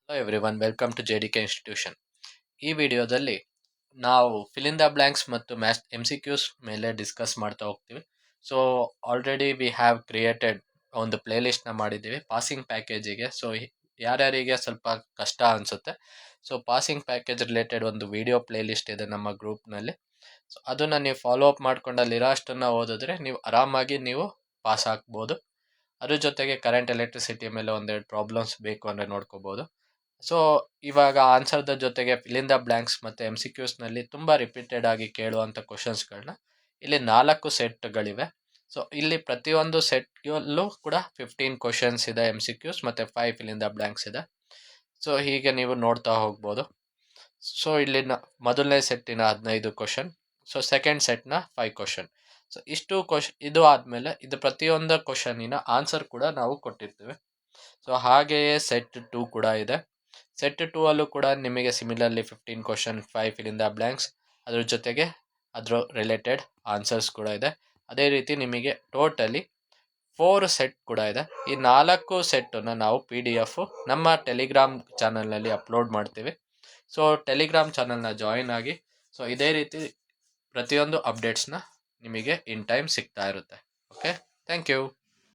Hello everyone, welcome to JDK institution. ಈ ವಿಡಿಯೋದಲ್ಲಿ ನಾವು ಫಿಲ್ ಇನ್ ದ ಬ್ಲಾಂಕ್ಸ್ ಮತ್ತು ಮ್ಯಾಥ್ಸ್ MCQs ಮೇಲೆ ಡಿಸ್ಕಸ್ ಮಾಡ್ತಾ ಹೋಗ್ತೀವಿ. So already we have created ಒಂದು ಪ್ಲೇ ಲಿಸ್ಟ್ನ ಮಾಡಿದ್ದೀವಿ ಪಾಸಿಂಗ್ ಪ್ಯಾಕೇಜಿಗೆ. ಸೊ ಯಾರ್ಯಾರಿಗೆ ಸ್ವಲ್ಪ ಕಷ್ಟ ಅನಿಸುತ್ತೆ, ಸೊ ಪಾಸಿಂಗ್ ಪ್ಯಾಕೇಜ್ ರಿಲೇಟೆಡ್ ಒಂದು ವಿಡಿಯೋ ಪ್ಲೇ ಲಿಸ್ಟ್ ಇದೆ ನಮ್ಮ ಗ್ರೂಪ್ನಲ್ಲಿ. ಸೊ ಅದನ್ನು ನೀವು ಫಾಲೋ ಅಪ್ ಮಾಡ್ಕೊಂಡು ಅಲ್ಲಿರೋ ಅಷ್ಟನ್ನು ಓದಿದ್ರೆ ನೀವು ಆರಾಮಾಗಿ ನೀವು ಪಾಸ್ ಆಗ್ಬೋದು. ಅದ್ರ ಜೊತೆಗೆ ಕರೆಂಟ್ ಎಲೆಕ್ಟ್ರಿಸಿಟಿ ಮೇಲೆ ಒಂದೆರಡು ಪ್ರಾಬ್ಲಮ್ಸ್ ಬೇಕು ಅಂದರೆ ನೋಡ್ಕೋಬೋದು. ಸೊ ಇವಾಗ ಆನ್ಸರ್ದ ಜೊತೆಗೆ ಫಿಲ್ ಇನ್ ದ ಬ್ಲಾಂಕ್ಸ್ ಮತ್ತು MCQsನಲ್ಲಿ ತುಂಬ ರಿಪೀಟೆಡ್ ಆಗಿ ಕೇಳುವಂಥ ಕ್ವಶನ್ಸ್ಗಳನ್ನ ಇಲ್ಲಿ 4 ಸೆಟ್ಗಳಿವೆ. ಸೊ ಇಲ್ಲಿ ಪ್ರತಿಯೊಂದು ಸೆಟ್ಯಲ್ಲೂ ಕೂಡ 15 ಕ್ವಶನ್ಸ್ ಇದೆ MCQs ಮತ್ತು 5 ಫಿಲ್ ಇನ್ ದ ಬ್ಲಾಂಕ್ಸ್ ಇದೆ. ಸೊ ಹೀಗೆ ನೀವು ನೋಡ್ತಾ ಹೋಗ್ಬೋದು. ಸೊ ಇಲ್ಲಿ ಮೊದಲನೇ ಸೆಟ್ಟಿನ 15 ಕ್ವಶನ್, ಸೊ ಸೆಕೆಂಡ್ ಸೆಟ್ನ 5 ಕ್ವಶನ್. ಸೊ ಇಷ್ಟು ಇದು ಆದಮೇಲೆ ಇದು ಪ್ರತಿಯೊಂದು ಕ್ವಶನಿನ ಆನ್ಸರ್ ಕೂಡ ನಾವು ಕೊಟ್ಟಿರ್ತೀವಿ. ಸೊ ಹಾಗೆಯೇ ಸೆಟ್ 2 ಕೂಡ ಇದೆ. ಸೆಟ್ 2 ಅಲ್ಲೂ ಕೂಡ ನಿಮಗೆ similarly 15 question, 5 fill in the blanks, ಅದ್ರ ಜೊತೆಗೆ ಅದರ ರಿಲೇಟೆಡ್ ಆನ್ಸರ್ಸ್ ಕೂಡ ಇದೆ. ಅದೇ ರೀತಿ ನಿಮಗೆ ಟೋಟಲಿ 4 ಸೆಟ್ ಕೂಡ ಇದೆ. ಈ 4 ಸೆಟ್ಟನ್ನು ನಾವು PDF ನಮ್ಮ ಟೆಲಿಗ್ರಾಮ್ ಚಾನಲ್ನಲ್ಲಿ ಅಪ್ಲೋಡ್ ಮಾಡ್ತೀವಿ. ಸೊ ಟೆಲಿಗ್ರಾಮ್ ಚಾನಲ್ನ ಜಾಯಿನ್ ಆಗಿ. ಸೊ ಇದೇ ರೀತಿ ಪ್ರತಿಯೊಂದು ಅಪ್ಡೇಟ್ಸ್ನ ನಿಮಗೆ ಇನ್ ಟೈಮ್ ಸಿಗ್ತಾ ಇರುತ್ತೆ. Okay, thank you.